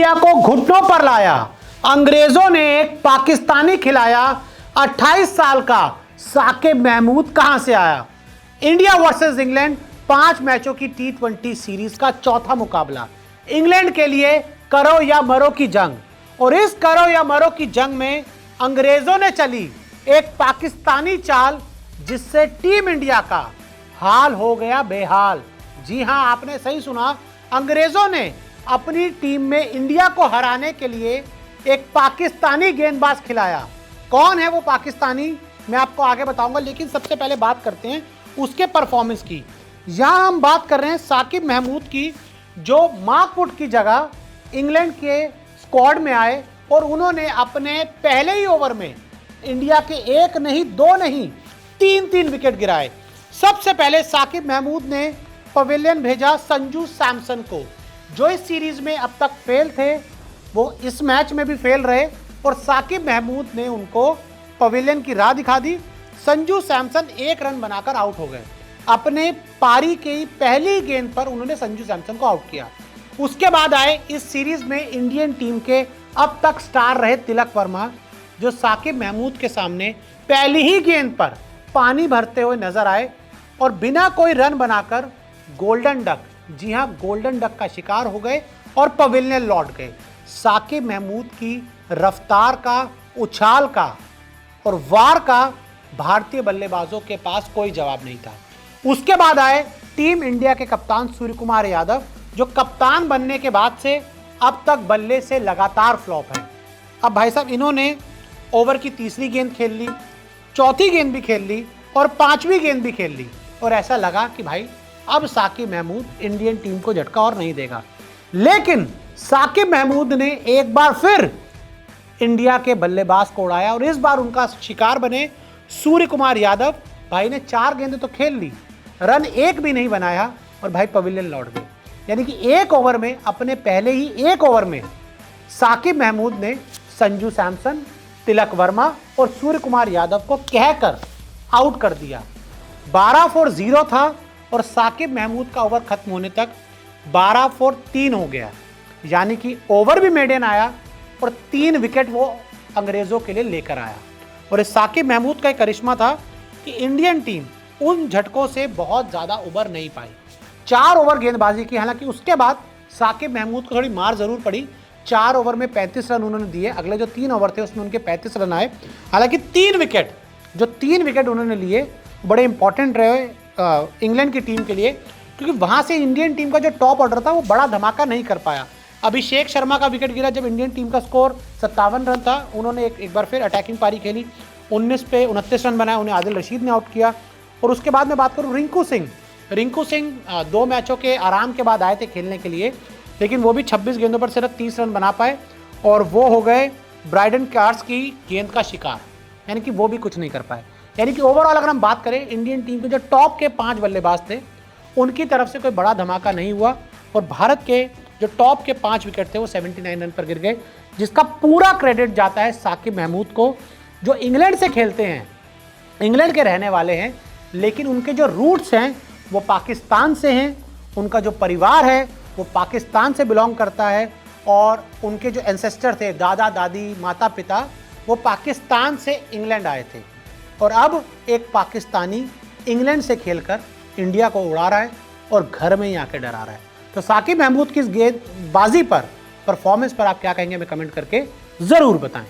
India को घुटनों पर लाया। अंग्रेजों ने एक पाकिस्तानी खिलाया। 28 साल का साकिब महमूद कहां से आया। इंडिया वर्सेस इंग्लैंड 5 मैचों की T20 सीरीज का चौथा मुकाबला। इंग्लैंड के लिए करो या मरो की जंग, और इस करो या मरो की जंग में अंग्रेजों ने चली एक पाकिस्तानी चाल, जिससे टीम इंडिया का हाल हो गया बेहाल। जी हां, आपने सही सुना, अंग्रेजों ने अपनी टीम में इंडिया को हराने के लिए एक पाकिस्तानी गेंदबाज खिलाया। कौन है वो पाकिस्तानी, मैं आपको आगे बताऊंगा, लेकिन सबसे पहले बात करते हैं उसके परफॉर्मेंस की। यहां हम बात कर रहे हैं साकिब महमूद की, जो मार्क वुड की जगह इंग्लैंड के स्क्वाड में आए और उन्होंने अपने पहले ही ओवर में इंडिया के 1 नहीं 2 नहीं 3 विकेट गिराए। सबसे पहले साकिब महमूद ने पवेलियन भेजा संजू सैमसन को, जो इस सीरीज में अब तक फेल थे, वो इस मैच में भी फेल रहे, और साकिब महमूद ने उनको पवेलियन की राह दिखा दी। संजू सैमसन 1 रन बनाकर आउट हो गए। अपने पारी की पहली गेंद पर उन्होंने संजू सैमसन को आउट किया। उसके बाद आए इस सीरीज में इंडियन टीम के अब तक स्टार रहे तिलक वर्मा, जो साकिब महमूद के सामने पहली ही गेंद पर पानी भरते हुए नजर आए और बिना कोई रन बनाकर गोल्डन डक, जी हां गोल्डन डक का शिकार हो गए और पवेलियन लौट गए। साकिब महमूद की रफ्तार का, उछाल का और वार का भारतीय बल्लेबाजों के पास कोई जवाब नहीं था। उसके बाद आए टीम इंडिया के कप्तान सूर्य कुमार यादव, जो कप्तान बनने के बाद से अब तक बल्ले से लगातार फ्लॉप है। अब भाई साहब, इन्होंने ओवर की तीसरी गेंद खेल ली, चौथी गेंद भी खेल ली और 5वीं गेंद भी खेल ली, और ऐसा लगा कि भाई अब साकिब महमूद इंडियन टीम को झटका और नहीं देगा। लेकिन साकिब महमूद ने एक बार फिर इंडिया के बल्लेबाज को उड़ाया और इस बार उनका शिकार बने सूर्य कुमार यादव। भाई ने 4 गेंदें तो खेल ली, रन 1 भी नहीं बनाया और भाई पवेलियन लौट गए। यानी कि 1 ओवर में, अपने पहले ही 1 ओवर में साकिब महमूद ने संजू सैमसन, तिलक वर्मा और सूर्य कुमार यादव को कहकर आउट कर दिया। 12 फॉर 0 था और साकिब महमूद का ओवर खत्म होने तक 12 फॉर 3 हो गया। यानी कि ओवर भी मेडन आया और 3 विकेट वो अंग्रेजों के लिए लेकर आया। और इस साकिब महमूद का एक करिश्मा था कि इंडियन टीम उन झटकों से बहुत ज़्यादा उबर नहीं पाई। 4 ओवर गेंदबाजी की, हालांकि उसके बाद साकिब महमूद को थोड़ी मार जरूर पड़ी। 4 ओवर में 35 रन उन्होंने दिए, अगले जो 3 ओवर थे उसमें उनके 35 रन आए। हालांकि 3 विकेट उन्होंने लिए बड़े इंपॉर्टेंट रहे इंग्लैंड की टीम के लिए, क्योंकि वहाँ से इंडियन टीम का जो टॉप ऑर्डर था वो बड़ा धमाका नहीं कर पाया। अभिषेक शर्मा का विकेट गिरा जब इंडियन टीम का स्कोर 57 रन था। उन्होंने एक बार फिर अटैकिंग पारी खेली, 19 पे 29 रन बनाए, उन्हें आदिल रशीद ने आउट किया। और उसके बाद मैं बात करूँ रिंकू सिंह 2 मैचों के आराम के बाद आए थे खेलने के लिए, लेकिन वो भी 26 गेंदों पर सिर्फ 30 रन बना पाए और वो हो गए ब्राइडन कार्स की गेंद का शिकार, यानी कि वो भी कुछ नहीं कर पाए। यानी कि ओवरऑल अगर हम बात करें इंडियन टीम के जो टॉप के 5 बल्लेबाज थे, उनकी तरफ से कोई बड़ा धमाका नहीं हुआ और भारत के जो टॉप के 5 विकेट थे वो 79 रन पर गिर गए, जिसका पूरा क्रेडिट जाता है साकिब महमूद को, जो इंग्लैंड से खेलते हैं, इंग्लैंड के रहने वाले हैं, लेकिन उनके जो रूट्स हैं वो पाकिस्तान से हैं। उनका जो परिवार है वो पाकिस्तान से बिलोंग करता है और उनके जो एंसेस्टर थे, दादा दादी माता पिता, वो पाकिस्तान से इंग्लैंड आए थे। और अब एक पाकिस्तानी इंग्लैंड से खेलकर इंडिया को उड़ा रहा है और घर में ही आके डरा रहा है। तो साकिब महमूद की इस गेंदबाजी पर, परफॉर्मेंस पर आप क्या कहेंगे, हमें कमेंट करके ज़रूर बताएं।